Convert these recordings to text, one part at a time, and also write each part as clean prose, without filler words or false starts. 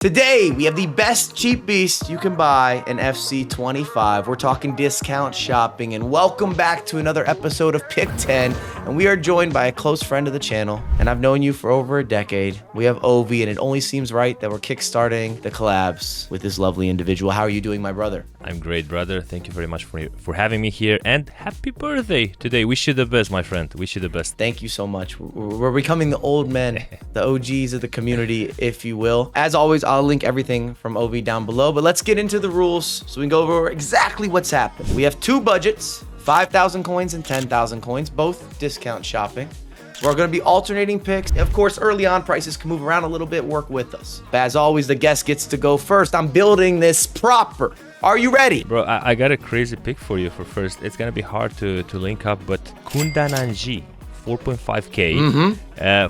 Today, we have the best cheap beast you can buy in FC 25. We're talking discount shopping, and welcome back to another episode of Pick 10. And we are joined by a close friend of the channel, and I've known you for over a decade. We have Ovi, and it only seems right that we're kickstarting the collabs with this lovely individual. How are you doing, my brother? I'm great, brother. Thank you very much for having me here, and happy birthday today. Wish you the best, my friend. Wish you the best. Thank you so much. We're becoming the old men, the OGs of the community, if you will. As always, I'll link everything from Ovi down below, but let's get into the rules so we can go over exactly what's happened. We have two budgets, 5,000 coins and 10,000 coins, both discount shopping. We're going to be alternating picks. Of course, early on, prices can move around a little bit. Work with us. But as always, the guest gets to go first. I'm building this proper. Are you ready? Bro, I got a crazy pick for you for first. It's going to be hard to link up, but Kundananji. 4.5k,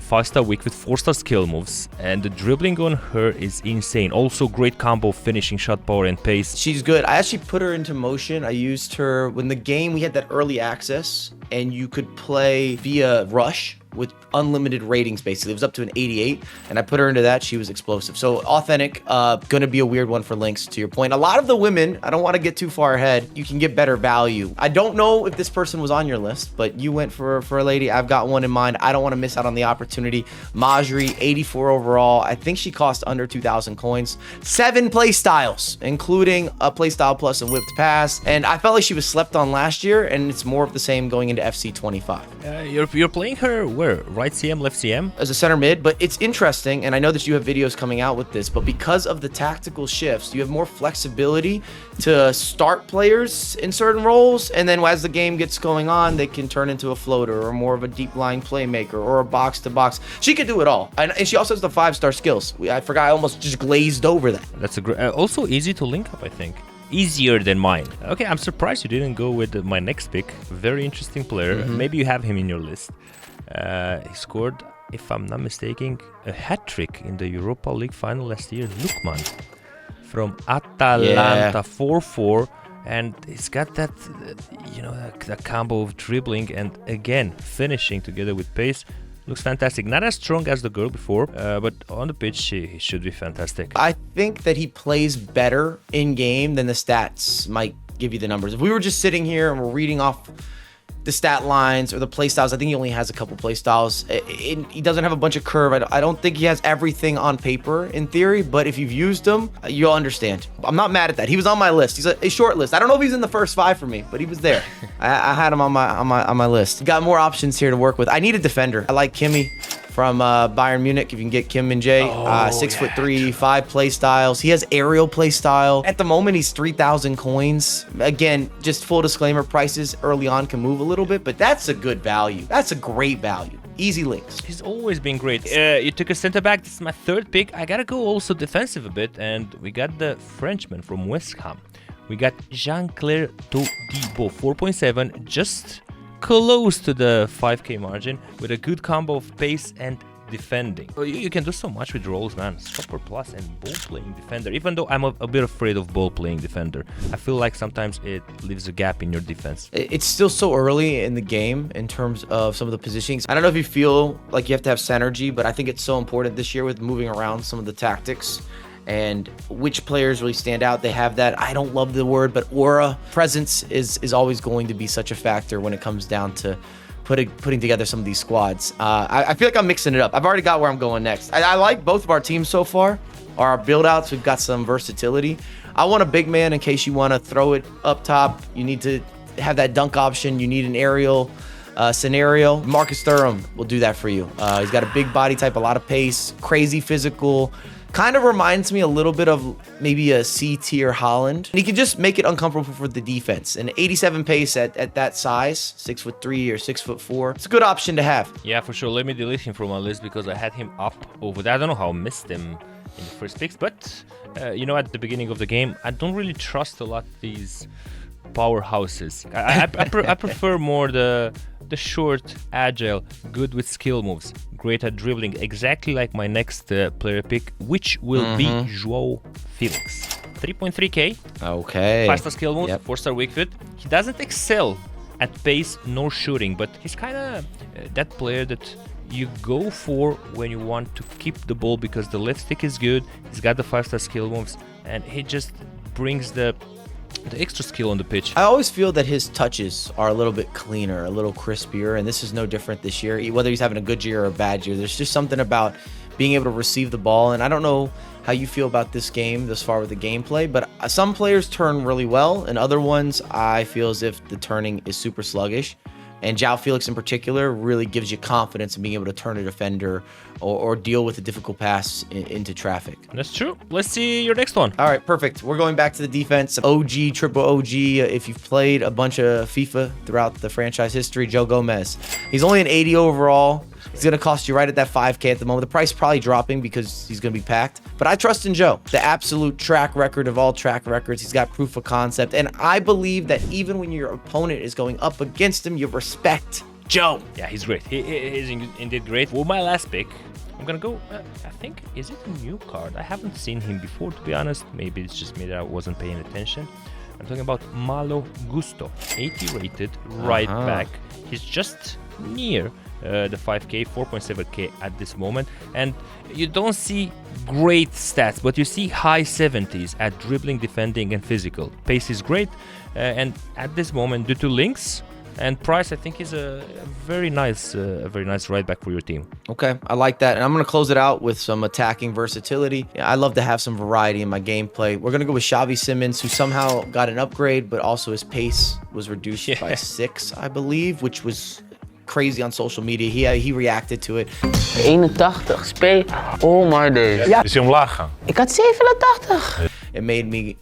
5-star weak with 4-star skill moves, and the dribbling on her is insane. Also great combo, finishing, shot power, and pace. She's good. I actually put her into motion. I used her when the game, we had that early access, and you could play via rush with unlimited ratings, basically. It was up to an 88, and I put her into that. She was explosive. So authentic, gonna be a weird one for links, to your point. A lot of the women, I don't want to get too far ahead, you can get better value. I don't know if this person was on your list, but you went for a lady. I've got one in mind. I don't want to miss out on the opportunity. Majri, 84 overall. I think she cost under 2,000 coins. 7 play styles, including a play style plus a whipped pass. And I felt like she was slept on last year, and it's more of the same going into FC 25. You're playing her where? Right CM, left CM? As a center mid, but it's interesting, and I know that you have videos coming out with this, but because of the tactical shifts, you have more flexibility to start players in certain roles, and then as the game gets going on, they can turn into a floater or more of a deep lying playmaker or a box to box. She can do it all, and she also has the 5-star skills. I forgot, I almost just glazed over that. That's a great, also easy to link up, I think. Easier than mine. Okay, I'm surprised you didn't go with my next pick. Very interesting player. Maybe you have him in your list. He scored, if I'm not mistaken, a hat-trick in the Europa League final last year. Lukman from Atalanta, 4-4, and he's got that, that combo of dribbling and again finishing together with pace. Looks fantastic. Not as strong as the girl before, but on the pitch, he should be fantastic. I think that he plays better in game than the stats might give you the numbers. If we were just sitting here and we're reading off the stat lines or the play styles, I think he only has a couple play styles. He doesn't have a bunch of curve. I don't think he has everything on paper in theory, but if you've used him, you'll understand. I'm not mad at that. He was on my list. He's a short list. I don't know if he's in the first 5 for me, but he was there. I had him on my list. Got more options here to work with. I need a defender. I like Kimmy from Bayern Munich. If you can get Kim and Jay, 6'3", 5 play styles. He has aerial play style. At the moment, he's 3,000 coins. Again, just full disclaimer, prices early on can move a little bit, but that's a good value. That's a great value. Easy links. He's always been great. You took a center back. This is my third pick. I gotta go also defensive a bit, and we got the Frenchman from West Ham. We got Jean-Claire Todibo, 4.7, just close to the 5k margin with a good combo of pace and defending. You can do so much with roles, man. Stopper plus and ball playing defender. Even though I'm a bit afraid of ball playing defender, I feel like sometimes it leaves a gap in your defense. It's still so early in the game in terms of some of the positionings. I don't know if you feel like you have to have synergy, but I think it's so important this year with moving around some of the tactics and which players really stand out. They have that, I don't love the word, but aura. Presence is always going to be such a factor when it comes down to putting together some of these squads. I feel like I'm mixing it up. I've already got where I'm going next. I like both of our teams so far. Our build outs, we've got some versatility. I want a big man in case you want to throw it up top. You need to have that dunk option. You need an aerial scenario. Marcus Thuram will do that for you. He's got a big body type, a lot of pace, crazy physical. Kind of reminds me a little bit of maybe a C-tier Holland. And he can just make it uncomfortable for the defense. And 87 pace at that size, 6'3" or 6'4", it's a good option to have. Yeah, for sure. Let me delete him from my list because I had him up over there. I don't know how I missed him in the first picks, but at the beginning of the game, I don't really trust a lot these powerhouses. I prefer more the short, agile, good with skill moves, great at dribbling, exactly like my next player pick, which will be João Felix. 3.3k. Okay. 5-star skill moves, 4-star weak foot. He doesn't excel at pace nor shooting, but he's kind of that player that you go for when you want to keep the ball because the left stick is good. He's got the 5-star skill moves, and he just brings the extra skill on the pitch. I always feel that his touches are a little bit cleaner, a little crispier, and this is no different this year. Whether he's having a good year or a bad year, there's just something about being able to receive the ball. And I don't know how you feel about this game thus far with the gameplay, but some players turn really well, and other ones I feel as if the turning is super sluggish. And João Felix in particular really gives you confidence in being able to turn a defender or deal with a difficult pass into traffic. That's true. Let's see your next one. All right, perfect. We're going back to the defense. OG, triple OG. If you've played a bunch of FIFA throughout the franchise history, Joe Gomez. He's only an 80 overall. He's going to cost you right at that 5K at the moment. The price probably dropping because he's going to be packed. But I trust in Joe. The absolute track record of all track records. He's got proof of concept. And I believe that even when your opponent is going up against him, you respect Joe. Yeah, he's great. He is indeed great. Well, my last pick, I'm going to go, I think, is it a new card? I haven't seen him before, to be honest. Maybe it's just me that I wasn't paying attention. I'm talking about Malo Gusto, 80 rated, right back. He's just near the 5K, 4.7K at this moment, and you don't see great stats, but you see high 70s at dribbling, defending, and physical. Pace is great, and at this moment, due to links and price, I think is a very nice right back for your team. Okay, I like that, and I'm going to close it out with some attacking versatility. I love to have some variety in my gameplay. We're going to go with Xavi Simons, who somehow got an upgrade, but also his pace was reduced by 6, I believe, which was crazy on social media. He reacted to it. 81 speel. Oh my days. Ja. Is hij omlaag gaan? Ik had 87. It made me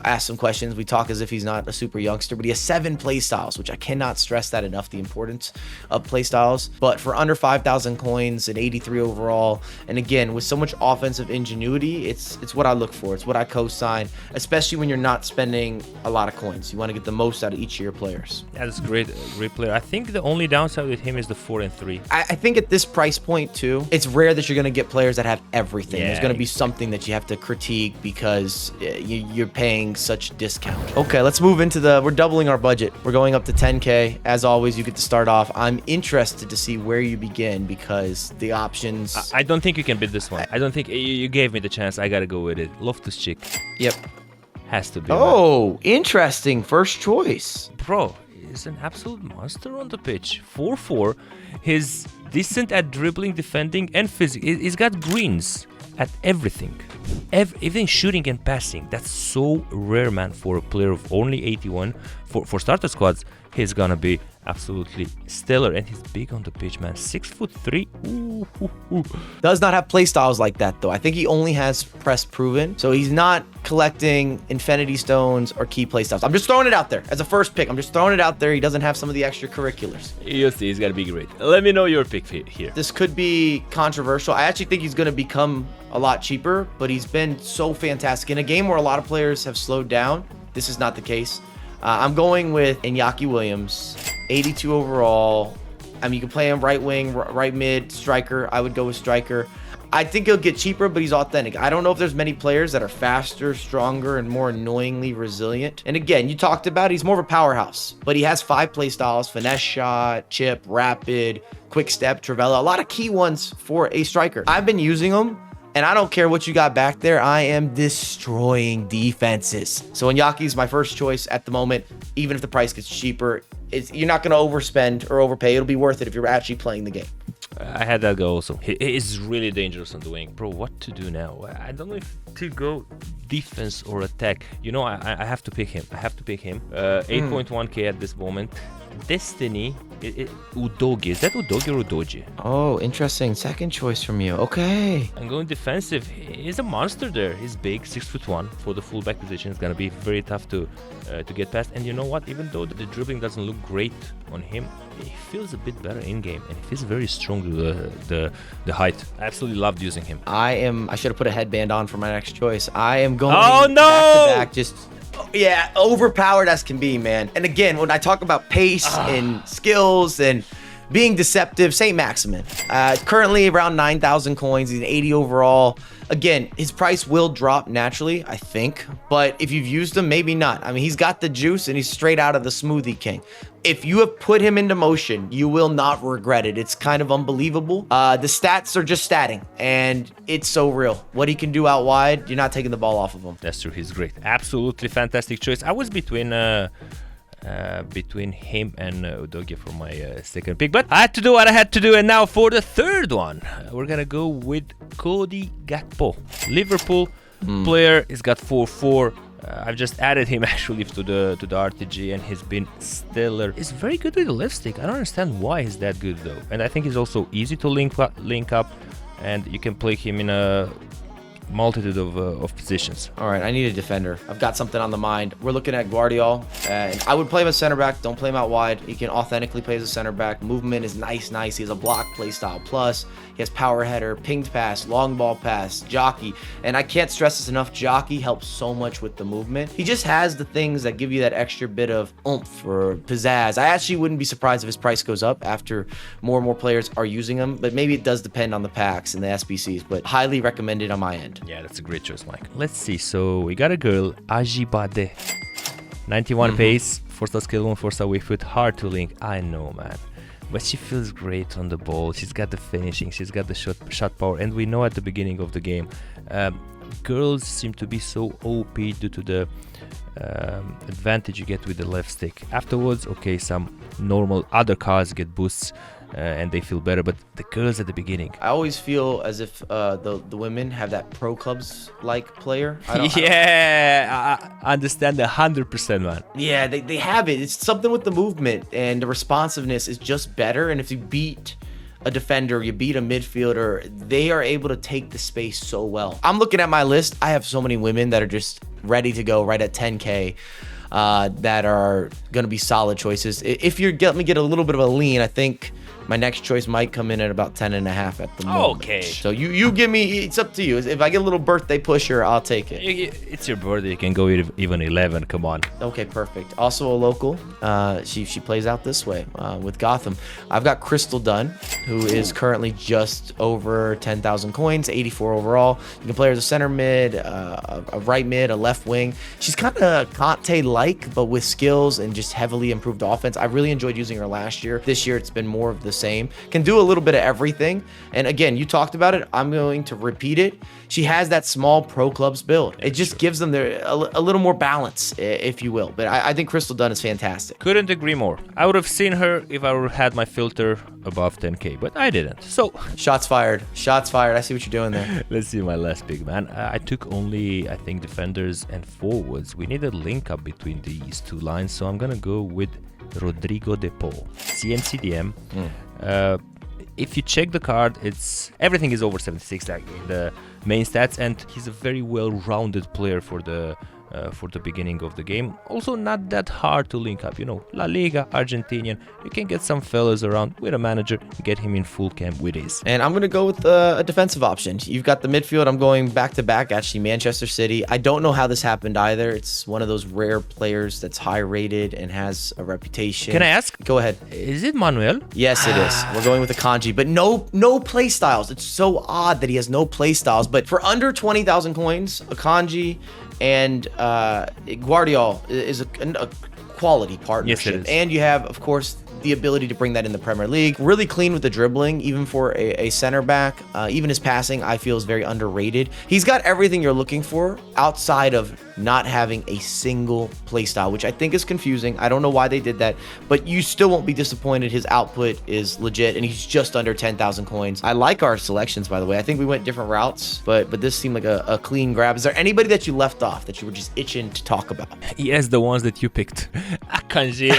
ask some questions. We talk as if he's not a super youngster, but he has 7 play styles, which I cannot stress that enough, the importance of play styles. But for under 5,000 coins and 83 overall, and again, with so much offensive ingenuity, it's what I look for. It's what I co-sign, especially when you're not spending a lot of coins. You want to get the most out of each of your players. Yeah, that's great player. I think the only downside with him is the 4 and 3. I think at this price point too, it's rare that you're going to get players that have everything. Yeah, There's going to be something that you have to critique because you're paying such discount. Okay, let's move into we're doubling our budget. We're going up to 10K. As always, you get to start off. I'm interested to see where you begin because the options... I don't think you can beat this one. I don't think you gave me the chance. I gotta go with it. Loftus-Cheek. Yep. Has to be. Oh, interesting. First choice. Bro, he's an absolute monster on the pitch. 4-4. He's decent at dribbling, defending, and physics. He's got greens at everything. Even shooting and passing. That's so rare, man, for a player of only 81. For starter squads, he's gonna be absolutely stellar, and he's big on the pitch, man. 6'3". Ooh. Does not have play styles like that though. I think he only has press proven, so he's not collecting infinity stones or key play styles. I'm just throwing it out there as a first pick. I'm just throwing it out there. He doesn't have some of the extracurriculars. You'll see, he's gonna be great. Let me know your pick here. This could be controversial. I actually think he's going to become a lot cheaper, but he's been so fantastic in a game where a lot of players have slowed down. This is not the case. I'm going with Iñaki Williams, 82 overall. I mean, you can play him right wing, right mid, striker. I would go with striker. I think he'll get cheaper, but he's authentic. I don't know if there's many players that are faster, stronger, and more annoyingly resilient. And again, you talked about he's more of a powerhouse, but he has 5 play styles: finesse shot, chip, rapid, quick step, Trivela. A lot of key ones for a striker. I've been using them, and I don't care what you got back there. I am destroying defenses. So Iñaki's my first choice at the moment. Even if the price gets cheaper, you're not going to overspend or overpay. It'll be worth it if you're actually playing the game. I had that go also. He is really dangerous on the wing. Bro, what to do now? I don't know if to go defense or attack. You know, I have to pick him. 8.1K at this moment. Destiny, Udogi. Is that Udogi or Udoji? Oh, interesting. Second choice from you. Okay. I'm going defensive. He's a monster there. He's big, 6'1" for the fullback position. It's gonna be very tough to get past. And you know what? Even though the dribbling doesn't look great on him, he feels a bit better in game, and he feels very strong to the height. I absolutely loved using him. I should have put a headband on for my next choice. I am going no! back to back, just overpowered as can be, man. And again, when I talk about pace and skills and being deceptive, Saint Maximin. Currently around 9,000 coins. He's an 80 overall. Again, his price will drop naturally, I think. But if you've used him, maybe not. I mean, he's got the juice and he's straight out of the Smoothie King. If you have put him into motion, you will not regret it. It's kind of unbelievable. The stats are just statting, and it's so real. What he can do out wide, you're not taking the ball off of him. That's true. He's great. Absolutely fantastic choice. I was between him and Udogie for my second pick, but I had to do what I had to do. And now for the third one, we're gonna go with Cody Gakpo, Liverpool player. He's got 4-4. I've just added him actually to the RTG, and he's been stellar. He's very good with the left stick. I don't understand why he's that good though. And I think he's also easy to link up, and you can play him in a multitude of positions. All right, I need a defender. I've got something on the mind. We're looking at Guardiola, and I would play him as center back. Don't play him out wide. He can authentically play as a center back. Movement is nice. He has a block play style plus. He has power header, pinged pass, long ball pass, jockey. And I can't stress this enough, jockey helps so much with the movement. He just has the things that give you that extra bit of oomph or pizzazz. I actually wouldn't be surprised if his price goes up after more and more players are using him, but maybe it does depend on the packs and the SBCs, but highly recommended on my end. Yeah, that's a great choice, Mike. Let's see. So we got a girl, Ajibade. 91 pace, Forza skill 1, Forza weak foot, hard to link. I know, man. But she feels great on the ball. She's got the finishing, she's got the shot power, and we know at the beginning of the game, girls seem to be so OP due to the advantage you get with the left stick. Afterwards, okay, some normal other cars get boosts and they feel better, but the girls at the beginning, I always feel as if the women have that pro clubs like player. I understand 100%, man. Yeah, they have it. It's something with the movement, and the responsiveness is just better. And if you beat a defender, you beat a midfielder, they are able to take the space so well. I'm looking at my list. I have so many women that are just ready to go right at 10K. That are going to be solid choices. If you let me get a little bit of a lean, I think my next choice might come in at about 10.5 at the moment. Okay. So you give me, it's up to you. If I get a little birthday pusher, I'll take it. It's your birthday. You can go even 11. Come on. Okay, perfect. Also a local. She plays out this way with Gotham. I've got Crystal Dunn, who is currently just over 10,000 coins, 84 overall. You can play her as a center mid, a right mid, a left wing. She's kind of Conte-like, but with skills and just heavily improved offense. I really enjoyed using her last year. This year, it's been more of the same. Can do a little bit of everything. And again, you talked about it. I'm going to repeat it. She has that small pro clubs build. It just gives them a little more balance, if you will. But I think Crystal Dunn is fantastic. Couldn't agree more. I would have seen her if I would have had my filter above 10K, but I didn't. So shots fired. Shots fired. I see what you're doing there. Let's see my last pick, man. I took only, I think, defenders and forwards. We need a link up between these two lines, so I'm gonna go with Rodrigo De Paul, CNCDM. If you check the card, everything is over 76, like the main stats, and he's a very well-rounded player for the beginning of the game. Also not that hard to link up, La Liga, Argentinian. You can get some fellas around with a manager, get him in full camp with ease. And I'm going to go with a defensive option. You've got the midfield. I'm going back-to-back, actually, Manchester City. I don't know how this happened either. It's one of those rare players that's high-rated and has a reputation. Can I ask? Go ahead. Is it Manuel? Yes, it is. We're going with a kanji, but no play styles. It's so odd that he has no play styles, but for under 20,000 coins, a kanji and Guardiola is a quality partnership. Yes, it is. And you have, of course, the ability to bring that in the Premier League. Really clean with the dribbling, even for a center back. Even his passing, I feel, is very underrated. He's got everything you're looking for outside of not having a single play style, which I think is confusing. I don't know why they did that, but you still won't be disappointed. His output is legit, and he's just under 10,000 coins. I like our selections, by the way. I think we went different routes, but this seemed like a clean grab. Is there anybody that you left off that you were just itching to talk about? Yes, the ones that you picked. Akanji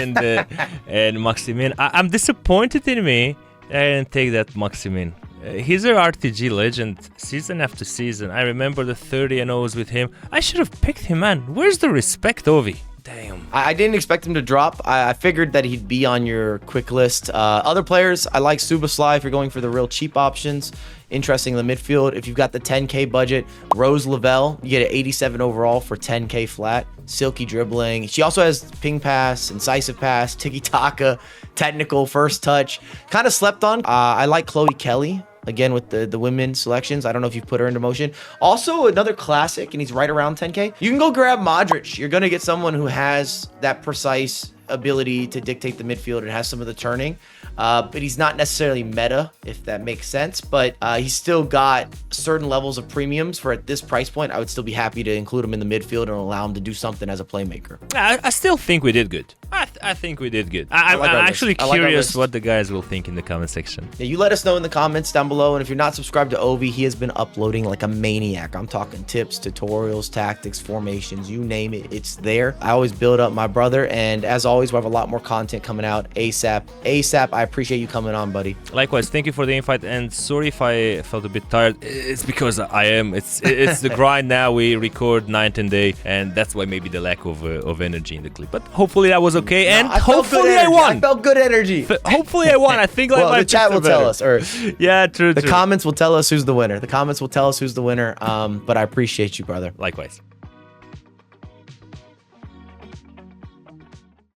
and Maximin. I'm disappointed in me. I didn't take that Maximin. He's an RTG legend season after season. I remember the 30-0s with him. I should have picked him, man. Where's the respect, Ovi? Damn. I didn't expect him to drop. I figured that he'd be on your quick list. Other players, I like Subasly if you're going for the real cheap options. Interesting in the midfield. If you've got the 10K budget, Rose LaBelle, you get an 87 overall for 10K flat. Silky dribbling. She also has ping pass, incisive pass, tiki-taka, technical, first touch. Kind of slept on. I like Chloe Kelly again with the women's selections. I don't know if you've put her into motion. Also, another classic, and he's right around 10K. You can go grab Modric. You're going to get someone who has that precise ability to dictate the midfield and has some of the turning. But he's not necessarily meta, if that makes sense. But he's still got certain levels of premiums for at this price point. I would still be happy to include him in the midfield and allow him to do something as a playmaker. I still think we did good. I think we did good. I'm actually curious what the guys will think in the comment section. Yeah, you let us know in the comments down below. And if you're not subscribed to Ovi, he has been uploading like a maniac. I'm talking tips, tutorials, tactics, formations, you name it. It's there. I always build up my brother. And as always, we have a lot more content coming out ASAP. ASAP, I appreciate you coming on, buddy. Likewise, thank you for the invite. And sorry if I felt a bit tired. It's because I am. It's the grind now. We record night and day. And that's why maybe the lack of energy in the clip. But hopefully that was okay. And hopefully I won. I felt good energy. Hopefully I won. I think well, the chat will tell us. Or yeah, true. The comments will tell us who's the winner. The comments will tell us who's the winner. But I appreciate you, brother. Likewise.